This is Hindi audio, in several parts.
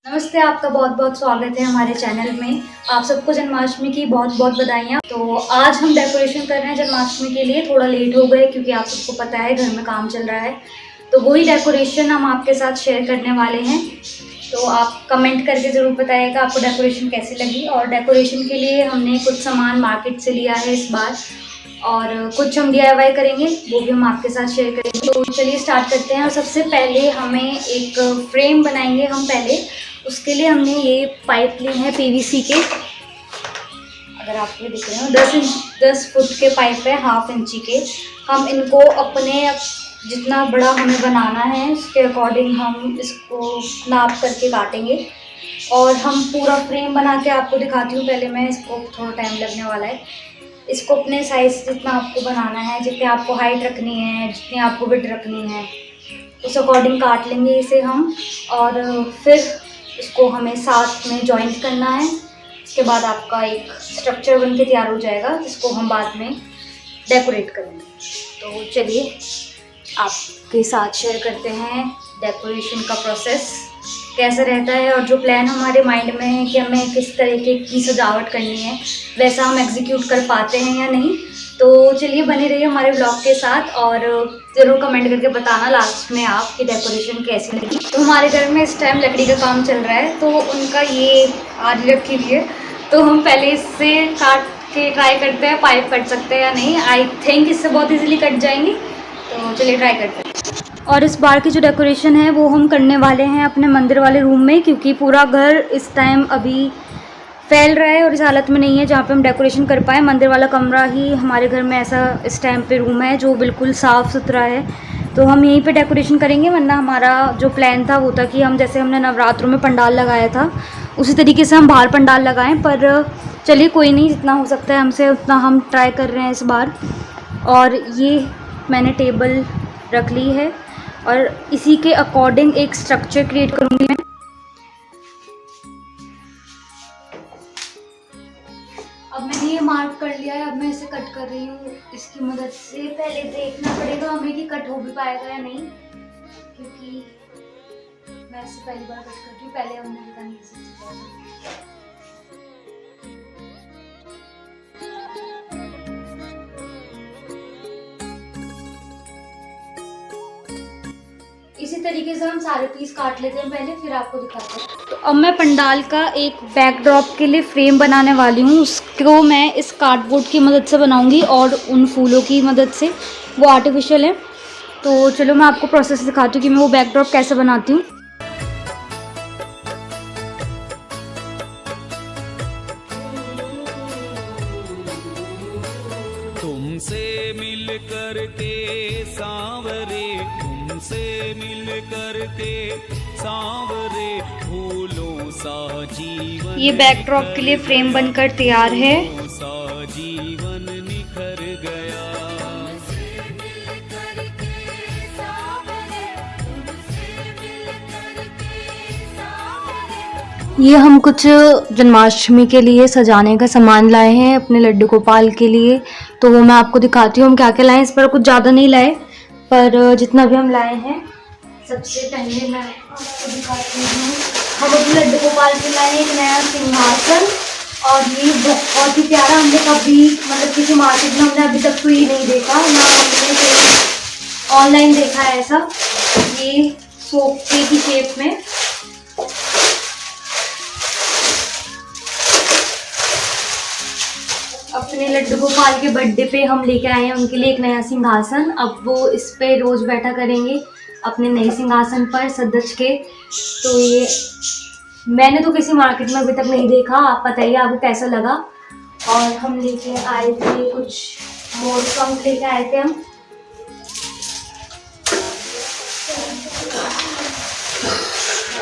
नमस्ते, आपका बहुत-बहुत स्वागत है हमारे चैनल में। आप सबको जन्माष्टमी की बहुत-बहुत बधाइयाँ। तो आज हम डेकोरेशन कर रहे हैं जन्माष्टमी के लिए, थोड़ा लेट हो गए क्योंकि आप सबको पता है घर में काम चल रहा है। तो वही डेकोरेशन हम आपके साथ शेयर करने वाले हैं। तो आप कमेंट करके ज़रूर बताइएगा आपको डेकोरेशन कैसी लगी। और डेकोरेशन के लिए हमने कुछ सामान मार्केट से लिया है इस बार, और कुछ हम डीआईवाई करेंगे, वो भी हम आपके साथ शेयर करेंगे। तो चलिए स्टार्ट करते हैं। और सबसे पहले हमें एक फ्रेम बनाएंगे हम पहले। उसके लिए हमने ये पाइप ली है पीवीसी के, अगर आपको ये दिख रहे हो 10 फुट के पाइप है, हाफ इंची के। हम इनको अपने जितना बड़ा हमें बनाना है उसके अकॉर्डिंग हम इसको नाप करके काटेंगे। और हम पूरा फ्रेम बना के आपको दिखाती हूँ। पहले मैं इसको, थोड़ा टाइम लगने वाला है। इसको अपने साइज़ जितना आपको बनाना है, जितनी आपको हाइट रखनी है, जितनी आपको विड्थ रखनी है, उस अकॉर्डिंग काट लेंगे इसे हम। और फिर इसको हमें साथ में जॉइंट करना है। इसके बाद आपका एक स्ट्रक्चर बन के तैयार हो जाएगा, जिसको हम बाद में डेकोरेट करेंगे। तो चलिए आपके साथ शेयर करते हैं डेकोरेशन का प्रोसेस कैसा रहता है, और जो प्लान हमारे माइंड में है कि हमें किस तरीके की सजावट करनी है, वैसा हम एग्जीक्यूट कर पाते हैं या नहीं। तो चलिए बने रहिए हमारे ब्लॉग के साथ, और ज़रूर कमेंट करके बताना लास्ट में आप कि डेकोरेशन कैसी लगी। तो हमारे घर में इस टाइम लकड़ी का काम चल रहा है, तो उनका ये आज रखी हुई है। तो हम पहले इससे काट के ट्राई करते हैं पाइप कट सकते हैं या नहीं। आई थिंक इससे बहुत ईजिली कट जाएंगी, तो चलिए ट्राई करते हैं। और इस बार की जो डेकोरेशन है वो हम करने वाले हैं अपने मंदिर वाले रूम में, क्योंकि पूरा घर इस टाइम अभी फैल रहा है और इस हालत में नहीं है जहाँ पे हम डेकोरेशन कर पाएँ। मंदिर वाला कमरा ही हमारे घर में ऐसा इस टाइम पे रूम है जो बिल्कुल साफ़ सुथरा है, तो हम यहीं पे डेकोरेशन करेंगे। वरना हमारा जो प्लान था वो था कि हम, जैसे हमने नवरात्रों में पंडाल लगाया था, उसी तरीके से हम बाहर पंडाल लगाएं। पर चलिए कोई नहीं, जितना हो सकता है हमसे उतना हम ट्राई कर रहे हैं इस बार। और ये मैंने टेबल रख ली है और इसी के अकॉर्डिंग एक स्ट्रक्चर क्रिएट करूँगी मैं। अब मैंने ये मार्क कर लिया है, अब मैं इसे कट कर रही हूँ इसकी मदद से। पहले देखना पड़ेगा हमें कि कट हो भी पाएगा या नहीं, क्योंकि मैं इससे पहली बार कट करती हूँ। पहले हमने पता नहीं कैसे किया। इसी तरीके से हम सारे पीस काट लेते हैं पहले, फिर आपको दिखाते हैं। तो अब मैं पंडाल का एक बैकड्रॉप के लिए फ्रेम बनाने वाली हूँ। उसको मैं इस कार्डबोर्ड की मदद से बनाऊंगी और उन फूलों की मदद से, वो आर्टिफिशियल है। तो चलो मैं आपको प्रोसेस दिखाती हूँ कि मैं वो बैकड्रॉप कैसे बनाती हूँ। तुमसे मिल कर के सांवरे, तुमसे मिल कर के सांवरे, फूलों सा जीवन। ये बैकड्रॉप के लिए फ्रेम बनकर तैयार है। सा जीवन निखर गया। ये हम कुछ जन्माष्टमी के लिए सजाने का सामान लाए हैं अपने लड्डू गोपाल के लिए, तो वो मैं आपको दिखाती हूँ हम क्या क्या लाए हैं। इस पर कुछ ज़्यादा नहीं लाए, पर जितना भी हम लाए हैं। सबसे पहले मैं आपको दिखाती हूँ, हम अपने लड्डू गोपाल के लाए हैं एक नया सिंहासन। और ये बहुत ही प्यारा, हमने कभी मतलब किसी मार्केट में हमने अभी तक तो ये नहीं देखा, ना हमने ऑनलाइन देखा है ऐसा। ये सोफे की शेप में, अपने लड्डू गोपाल के बर्थडे पे हम लेके आए हैं उनके लिए एक नया सिंहासन। अब वो इस पे रोज बैठा करेंगे अपने नए सिंहासन पर सज के। तो ये मैंने तो किसी मार्केट में अभी तक नहीं देखा, आप बताइए आपको कैसा लगा। और हम लेके आए थे कुछ मोर पंख लेके आए थे हम।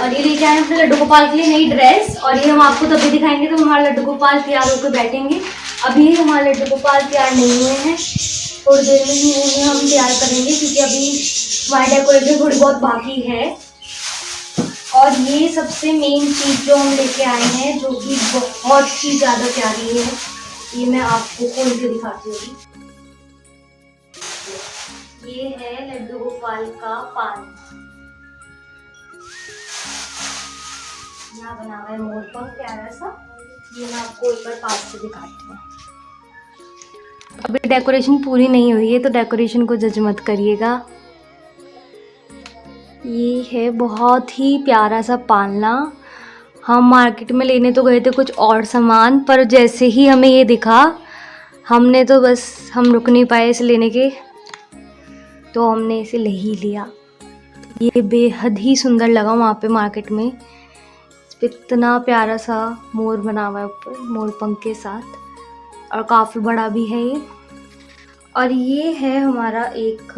और ये लेके आए अपने लड्डू गोपाल के लिए नई ड्रेस, और ये हम आपको तभी दिखाएंगे तो हमारा लड्डू गोपाल तैयार होकर बैठेंगे। अभी हमारे लड्डू गोपाल तैयार नहीं हुए हैं, थोड़ी देर में ही उन्हें हम तैयार करेंगे, क्योंकि अभी हमारी डेकोरेशन थोड़ी बहुत बाकी है। और ये सबसे मेन चीज़ जो हम लेके आए हैं, जो कि बहुत ही ज़्यादा प्यारी है, ये मैं आपको खोल के दिखाती हूँ। ये है लड्डू गोपाल का पान। यहाँ बना हुआ है मोरपंख प्यारा सा। ये मैं आपको एक बार पास से दिखाती हूँ। अभी डेकोरेशन पूरी नहीं हुई है तो डेकोरेशन को जज मत करिएगा। ये है बहुत ही प्यारा सा पालना। हम मार्केट में लेने तो गए थे कुछ और सामान, पर जैसे ही हमें ये दिखा हमने तो बस हम रुक नहीं पाए इसे लेने के, तो हमने इसे ले ही लिया। ये बेहद ही सुंदर लगा वहाँ पे मार्केट में। इस पे इतना प्यारा सा मोर बना हुआ है ऊपर मोर पंख के साथ, और काफ़ी बड़ा भी है ये। और ये है हमारा एक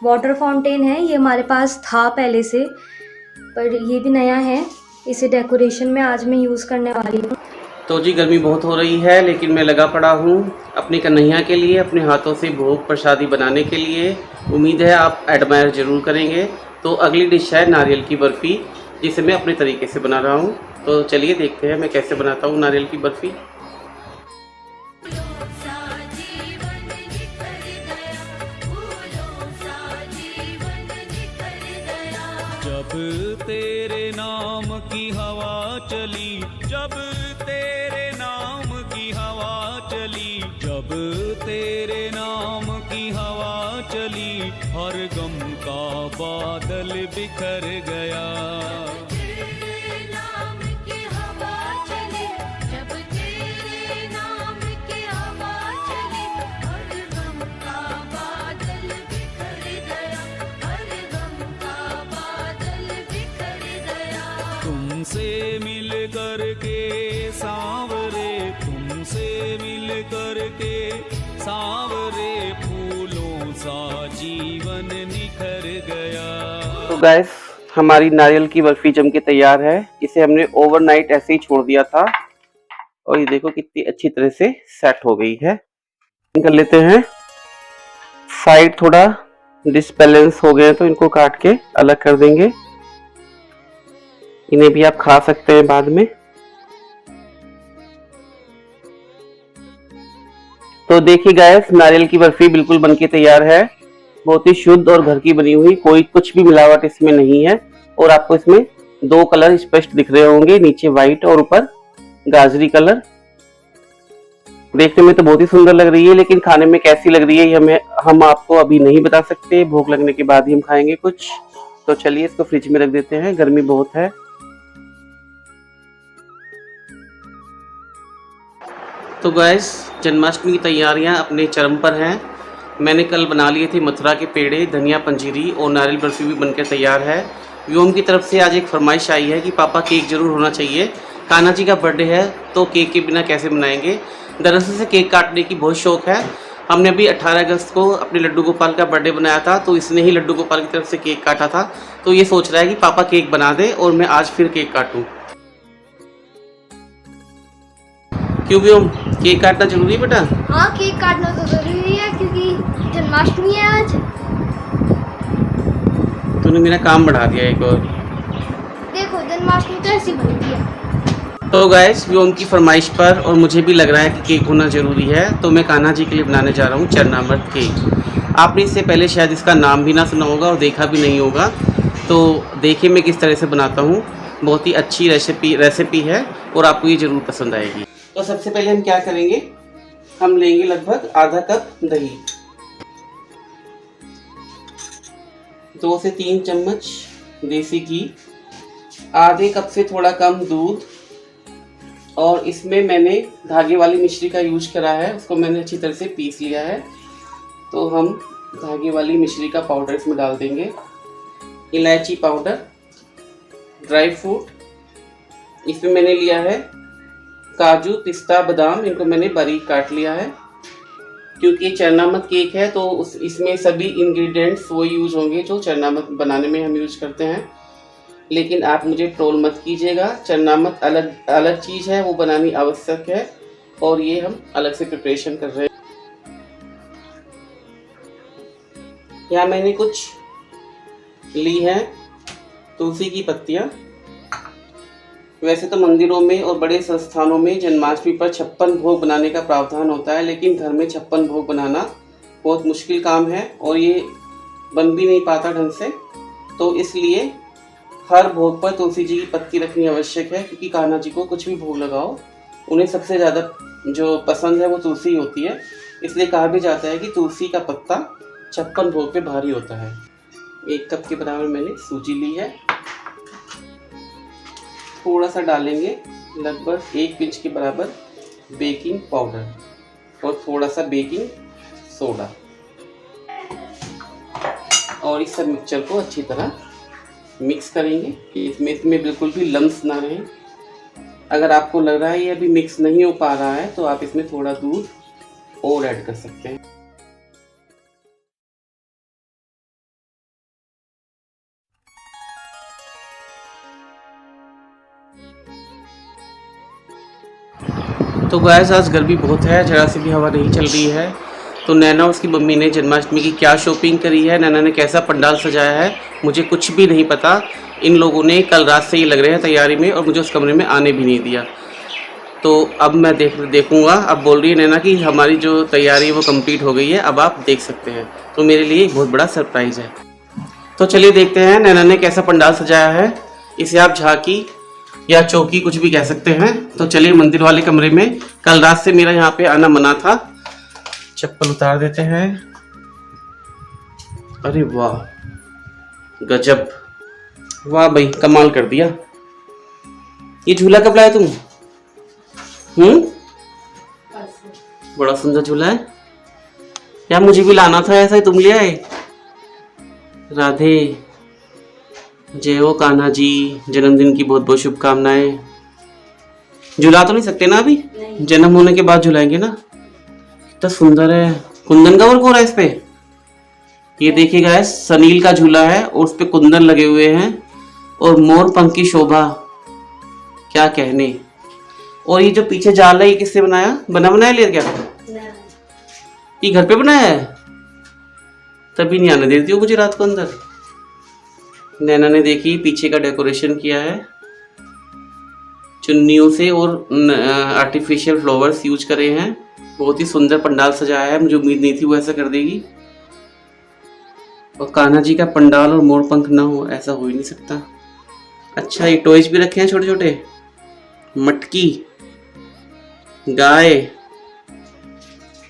वाटर फाउंटेन है। ये हमारे पास था पहले से, पर ये भी नया है। इसे डेकोरेशन में आज मैं यूज़ करने वाली हूँ। तो जी गर्मी बहुत हो रही है, लेकिन मैं लगा पड़ा हूँ अपने कन्हैया के लिए अपने हाथों से भोग प्रसादी बनाने के लिए। उम्मीद है आप एडमायर ज़रूर करेंगे। तो अगली डिश है नारियल की बर्फ़ी, जिसे मैं अपने तरीके से बना रहा हूँ। तो चलिए देखते हैं मैं कैसे बनाता हूँ नारियल की बर्फ़ी। जब तेरे नाम की हवा चली, जब तेरे नाम की हवा चली, जब तेरे नाम की हवा चली, हर गम का बादल बिखर गया। तुमसे मिल कर के सांवरे, तुमसे मिल कर के सांवरे, फूलों सा जीवन निखर गया। तो गैस हमारी नारियल की बर्फ़ी जम के तैयार है। इसे हमने ओवरनाइट ऐसे ही छोड़ दिया था, और ये देखो कितनी अच्छी तरह से सेट हो गई है। कर लेते हैं। साइड थोड़ा डिसबैलेंस हो गए तो इनको काट के अलग कर देंगे। इन्हें भी आप खा सकते हैं बाद में। तो देखिए गाइस, नारियल की बर्फी बिल्कुल बनके तैयार है। बहुत ही शुद्ध और घर की बनी हुई, कोई कुछ भी मिलावट इसमें नहीं है। और आपको इसमें दो कलर स्पष्ट दिख रहे होंगे, नीचे व्हाइट और ऊपर गाजरी कलर। देखने में तो बहुत ही सुंदर लग रही है, लेकिन खाने में कैसी लग रही है हम आपको अभी नहीं बता सकते। भूख लगने के बाद ही हम खाएंगे कुछ। तो चलिए इसको फ्रिज में रख देते हैं, गर्मी बहुत है। तो गैस जन्माष्टमी की तैयारियां अपने चरम पर हैं। मैंने कल बना लिए थे मथुरा के पेड़े, धनिया पंजीरी और नारियल बर्फी भी बनकर तैयार है। व्योम की तरफ से आज एक फरमाइश आई है कि पापा केक जरूर होना चाहिए। कान्हा जी का बर्थडे है तो केक के बिना कैसे मनाएंगे। दरअसल से केक काटने की बहुत शौक है। हमने अभी 18 अगस्त को अपने लड्डू गोपाल का बर्थडे बनाया था, तो इसने ही लड्डू गोपाल की तरफ से केक काटा था। तो ये सोच रहा है कि पापा केक बना दे और मैं आज फिर केक काटूँ। क्यों व्योम, केक काटना जरूरी है बेटा? हाँ, केक काटना तो जरूरी है क्योंकि जन्माष्टमी है आज। तूने मेरा काम बढ़ा दिया एक और। देखो जन्माष्टमी तो ऐसी बनती है। तो गाइस व्योम की फरमाइश पर और मुझे भी लग रहा है कि केक होना ज़रूरी है, तो मैं कान्हा जी के लिए बनाने जा रहा हूँ चरनामृत केक। आपने इससे पहले शायद इसका नाम भी ना सुना होगा और देखा भी नहीं होगा। तो देखिए मैं किस तरह से बनाता हूँ। बहुत ही अच्छी रेसिपी है और आपको ये ज़रूर पसंद आएगी। तो सबसे पहले हम क्या करेंगे, हम लेंगे लगभग आधा कप दही, 2 से 3 चम्मच देसी घी, आधे कप से थोड़ा कम दूध, और इसमें मैंने धागे वाली मिश्री का यूज करा है। उसको मैंने अच्छी तरह से पीस लिया है। तो हम धागे वाली मिश्री का पाउडर इसमें डाल देंगे, इलायची पाउडर, ड्राई फ्रूट इसमें मैंने लिया है काजू, पिस्ता, बादाम, इनको मैंने बारीक काट लिया है। क्योंकि ये चरनामृत केक है तो इसमें सभी इंग्रेडिएंट्स वो यूज होंगे जो चरनामृत बनाने में हम यूज करते हैं। लेकिन आप मुझे ट्रोल मत कीजिएगा, चरनामृत अलग अलग चीज़ है, वो बनानी आवश्यक है और ये हम अलग से प्रिपरेशन कर रहे हैं। यहाँ मैंने कुछ ली है तुलसी की पत्तियाँ। वैसे तो मंदिरों में और बड़े संस्थानों में जन्माष्टमी पर 56 भोग बनाने का प्रावधान होता है, लेकिन घर में 56 भोग बनाना बहुत मुश्किल काम है और ये बन भी नहीं पाता ढंग से। तो इसलिए हर भोग पर तुलसी जी की पत्ती रखनी आवश्यक है, क्योंकि कान्हा जी को कुछ भी भोग लगाओ उन्हें सबसे ज़्यादा जो पसंद है वो तुलसी होती है। इसलिए कहा भी जाता है कि तुलसी का पत्ता 56 भोग पे भारी होता है। 1 कप के बराबर मैंने सूजी ली है। थोड़ा सा डालेंगे, लगभग 1 पिंच के बराबर बेकिंग पाउडर और थोड़ा सा बेकिंग सोडा, और इस सब मिक्सचर को अच्छी तरह मिक्स करेंगे कि इसमें बिल्कुल भी लम्स ना रहे। अगर आपको लग रहा है ये अभी मिक्स नहीं हो पा रहा है तो आप इसमें थोड़ा दूध और ऐड कर सकते हैं। तो गाइस आज गर्मी बहुत है, जरा सी भी हवा नहीं चल रही है। तो नैना उसकी मम्मी ने जन्माष्टमी की क्या शॉपिंग करी है, नैना ने कैसा पंडाल सजाया है, मुझे कुछ भी नहीं पता। इन लोगों ने कल रात से ही लग रहे हैं तैयारी में और मुझे उस कमरे में आने भी नहीं दिया। तो अब मैं देखूंगा। अब बोल रही है नैना कि हमारी जो तैयारी है वो कंप्लीट हो गई है, अब आप देख सकते हैं। तो मेरे लिए एक बहुत बड़ा सरप्राइज़ है। तो चलिए देखते हैं नैना ने कैसा पंडाल सजाया है। इसे आप झांकी या चौकी कुछ भी कह सकते हैं। तो चलिए मंदिर वाले कमरे में, कल रात से मेरा यहाँ पे आना मना था। चप्पल उतार देते हैं। अरे वाह, गजब, वाह भाई, कमाल कर दिया। ये झूला कब लाए तुम? बड़ा सुंदर झूला है यार, मुझे भी लाना था ऐसा ही, तुम ले आए। राधे, जय हो कान्हा जी, जन्मदिन की बहुत बहुत शुभकामनाएं। झुला तो नहीं सकते ना अभी? जन्म होने के बाद झुलाएंगे ना। कितना सुंदर है, कुंदन का वर्क हो रहा है इस पे। ये देखिए गाइस, सनील का झूला है और उस पे कुंदन लगे हुए हैं और मोर पंख की शोभा, क्या कहने। और ये जो पीछे जाल है ये किससे बनाया? बनाया ले क्या? ये घर पे बनाया है? तभी नहीं आने देती हो मुझे रात को अंदर। नैना ने देखी पीछे का डेकोरेशन किया है चुन्नियों से और आर्टिफिशियल फ्लावर्स यूज करे हैं। बहुत ही सुंदर पंडाल सजाया है, मुझे उम्मीद नहीं थी वो ऐसा कर देगी। और कान्हा जी का पंडाल और मोर पंख ना हो, ऐसा हो ही नहीं सकता। अच्छा, ये टॉयज भी रखे हैं छोटे छोटे, मटकी, गाय,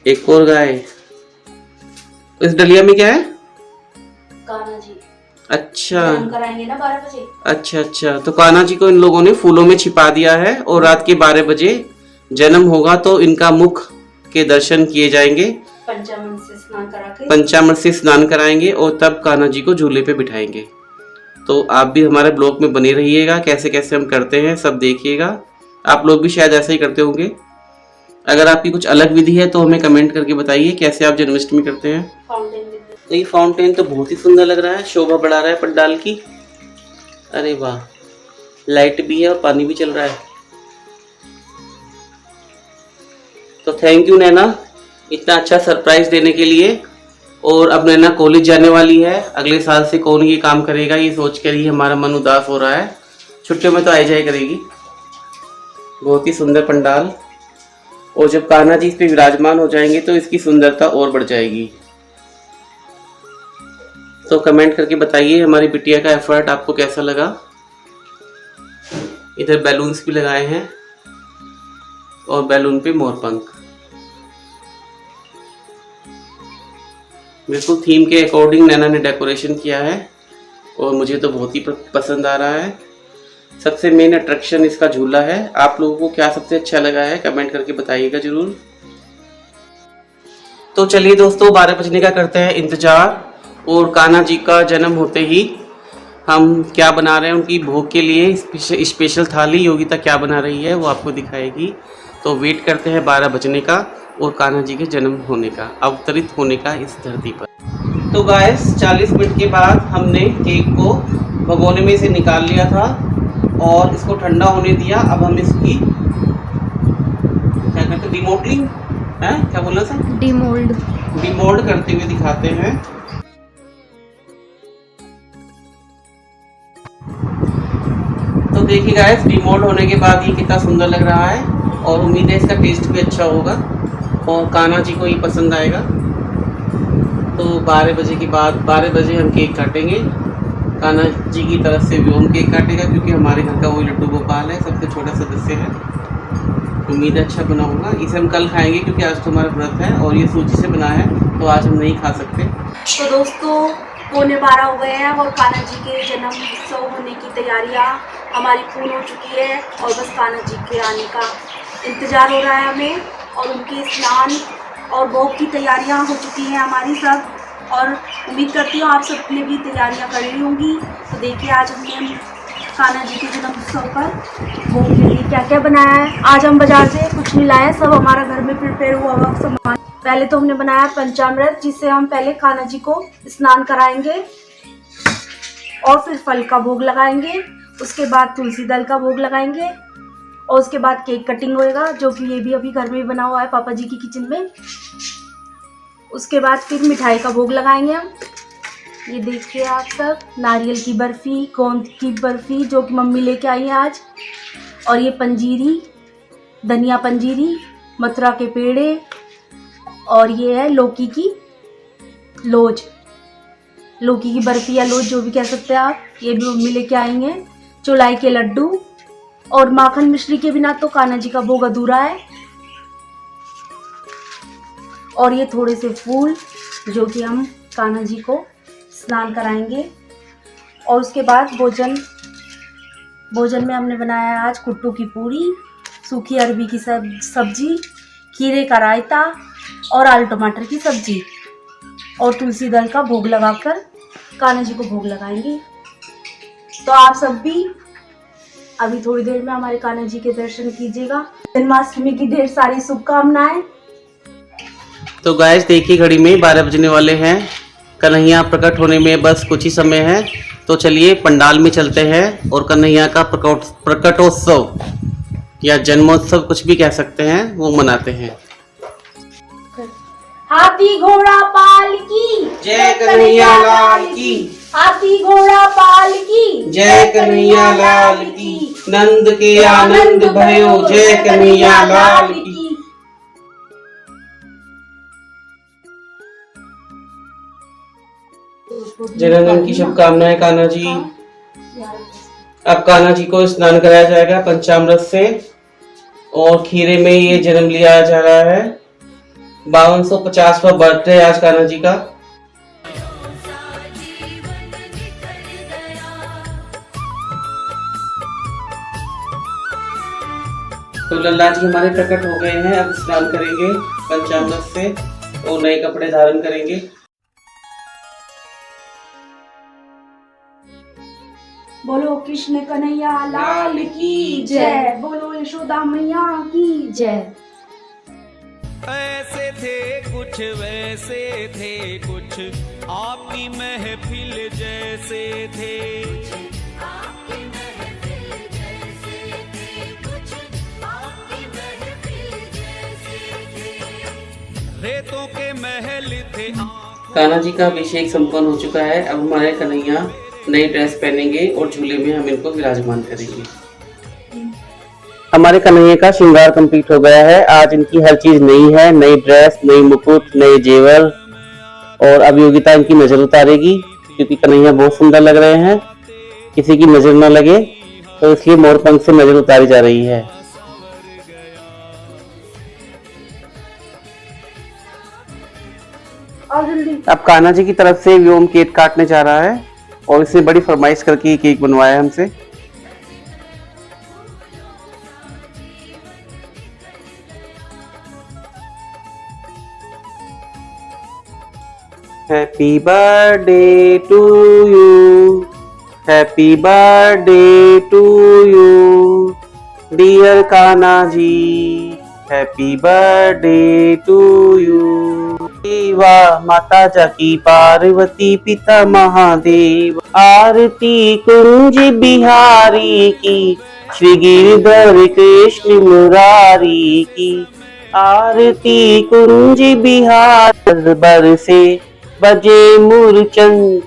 एक और गाय। इस डलिया में क्या है? कान्हा जी। अच्छा कराएंगे ना 12 बजे। अच्छा, तो कान्हा जी को इन लोगों ने फूलों में छिपा दिया है और रात के 12 बजे जन्म होगा तो इनका मुख के दर्शन किए जाएंगे। पंचामृत से स्नान कराएंगे और तब कान्हा जी को झूले पे बिठाएंगे। तो आप भी हमारे ब्लॉग में बने रहिएगा, कैसे कैसे हम करते हैं सब देखिएगा। आप लोग भी शायद ऐसा ही करते होंगे। अगर आपकी कुछ अलग विधि है तो हमें कमेंट करके बताइए कैसे आप जन्माष्टमी करते हैं। तो ये फाउंटेन तो बहुत ही सुंदर लग रहा है, शोभा बढ़ा रहा है पंडाल की। अरे वाह, लाइट भी है और पानी भी चल रहा है। तो थैंक यू नैना इतना अच्छा सरप्राइज देने के लिए। और अब नैना कॉलेज जाने वाली है, अगले साल से कौन ये काम करेगा ये सोच कर ही हमारा मन उदास हो रहा है। छुट्टियों में तो आई जाए करेगी। बहुत ही सुंदर पंडाल, और जब कान्हा जी इस पे विराजमान हो जाएंगे तो इसकी सुंदरता और बढ़ जाएगी। तो कमेंट करके बताइए हमारी बिटिया का एफर्ट आपको कैसा लगा। इधर बैलून्स भी लगाए हैं और बैलून पे मोरपंख, बिल्कुल थीम के अकॉर्डिंग नैना ने डेकोरेशन किया है और मुझे तो बहुत ही पसंद आ रहा है। सबसे मेन अट्रैक्शन इसका झूला है। आप लोगों को क्या सबसे अच्छा लगा है कमेंट करके बताइएगा जरूर। तो चलिए दोस्तों, 12 बजने का करते हैं इंतजार और कान्हा जी का जन्म होते ही हम क्या बना रहे हैं उनकी भोग के लिए स्पेशल थाली योगिता क्या बना रही है वो आपको दिखाएगी। तो वेट करते हैं 12 बजने का और कान्हा जी के जन्म होने का, अवतरित होने का इस धरती पर। तो गाइस 40 मिनट के बाद हमने केक को भगोने में से निकाल लिया था और इसको ठंडा होने दिया। अब हम इसकी क्या कहते हैं, डिमोल्डिंग है, क्या बोलना सर? डिमोल्ड करते हुए दिखाते हैं। तो देखिए गाइस, डिमोल्ड होने के बाद ये कितना सुंदर लग रहा है और उम्मीद है इसका टेस्ट भी अच्छा होगा और कान्हा जी को ये पसंद आएगा। तो 12 बजे के बाद 12 बजे हम केक काटेंगे कान्हा जी की तरफ से व्योम केक काटेगा, क्योंकि हमारे घर का वही लड्डू गोपाल है, सबसे छोटा सदस्य है। उम्मीद है अच्छा बना होगा। इसे हम कल खाएंगे क्योंकि आज तो हमारा व्रत है और ये सूजी से बना है, तो आज हम नहीं खा सकते। तो दोस्तों 11:15 हो गए हैं और कान्हा जी के जन्म उत्सव होने की तैयारियां हमारी पूर्ण हो चुकी है और बस कान्हा जी के आने का इंतज़ार हो रहा है हमें, और उनके स्नान और भोग की तैयारियां हो चुकी हैं हमारी सब, और उम्मीद करती हूँ आप सब ने भी तैयारियां कर ली होंगी। तो देखिए आज हमने कान्हा जी के जन्म उत्सव पर भोग के लिए क्या क्या बनाया है। आज हम बाजार से कुछ नहीं लाए, सब हमारा घर में प्रिपेयर हुआ हुआ सामान। पहले तो हमने बनाया पंचामृत, जिससे हम पहले कान्हा जी को स्नान कराएंगे और फिर फल का भोग लगाएंगे, उसके बाद तुलसी दल का भोग लगाएंगे और उसके बाद केक कटिंग होएगा, जो कि ये भी अभी घर में ही बना हुआ है पापा जी की किचन में। उसके बाद फिर मिठाई का भोग लगाएंगे हम। ये देखिए आप सब, नारियल की बर्फ़ी, गोंद की बर्फ़ी जो कि मम्मी लेके आई हैं आज, और ये पंजीरी, धनिया पंजीरी, मथुरा के पेड़े, और ये है लौकी की लोज, लौकी की बर्फ़ी या लोज जो भी कह सकते हैं आप, ये भी मम्मी लेके आई हैं। चौलाई के लड्डू और माखन मिश्री के बिना तो कान्हा जी का भोग अधूरा है। और ये थोड़े से फूल जो कि हम कान्हा जी को स्नान कराएंगे। और उसके बाद भोजन में हमने बनाया है आज कुट्टू की पूरी, सूखी अरबी की सब्जी, खीरे का रायता और आलू टमाटर की सब्जी, और तुलसी दल का भोग लगाकर कान्हा जी को भोग लगाएंगे। तो आप सब भी अभी थोड़ी देर में हमारे कान्हा जी के दर्शन कीजिएगा। जन्माष्टमी की ढेर सारी शुभकामनाएं। तो गाइस देखिए घड़ी में 12 बजने वाले हैं, कन्हैया प्रकट होने में बस कुछ ही समय है। तो चलिए पंडाल में चलते हैं और कन्हैया का प्रकटोत्सव या जन्मोत्सव कुछ भी कह सकते हैं, वो मनाते हैं। हाथी घोड़ा पाल की जय कन्हैया लाल की, हाथी घोड़ा पाल की जय कन्हैया लाल की, नंद के आनंद भयो जय कन्हैया लाल की। जन्मदिन की शुभकामनाएं कान्हा जी। अब कान्हा जी को स्नान कराया जाएगा पंचामृत से, और खीरे में ये जन्म लिया जा रहा है। 5250वां बर्थडे आज कान्हा जी का। तो लल्ला जी हमारे प्रकट हो गए हैं, अब स्नान करेंगे पंचामृत से और नए कपड़े धारण करेंगे। बोलो कृष्ण कन्हैया लाल की जय, बोलो यशोदा मैया की जय। ऐसे थे कुछ वैसे थे कुछ, आपकी महफिल जैसे थे। रेतों के महल थे। कान्हा जी का अभिषेक संपन्न हो चुका है। अब हमारे कन्हैया नई ड्रेस पहनेंगे और झूले में हम इनको विराजमान करेंगे। हमारे कन्हैया का श्रृंगार कंप्लीट हो गया है। आज इनकी हर चीज नई है, नई ड्रेस, नई मुकुट, नए जेवर, और अब योगिता इनकी नजर उतारेगी क्योंकि कन्हैया बहुत सुंदर लग रहे हैं, किसी की नजर न लगे तो इसलिए मोरपंख से नजर उतारी जा रही है। अब कान्हा जी की तरफ से व्योम केक काटने जा रहा है और इसने बड़ी फरमाइश करके ये केक बनवाया है हमसे। Happy birthday to you, happy birthday to you dear Kanha ji, happy birthday to you. वाह माता जाकी पार्वती पिता महादेव, आरती कुंज बिहारी की, श्री गिरधर कृष्ण मुरारी की, आरती कुंज बिहार बरसे बजे मूर्छन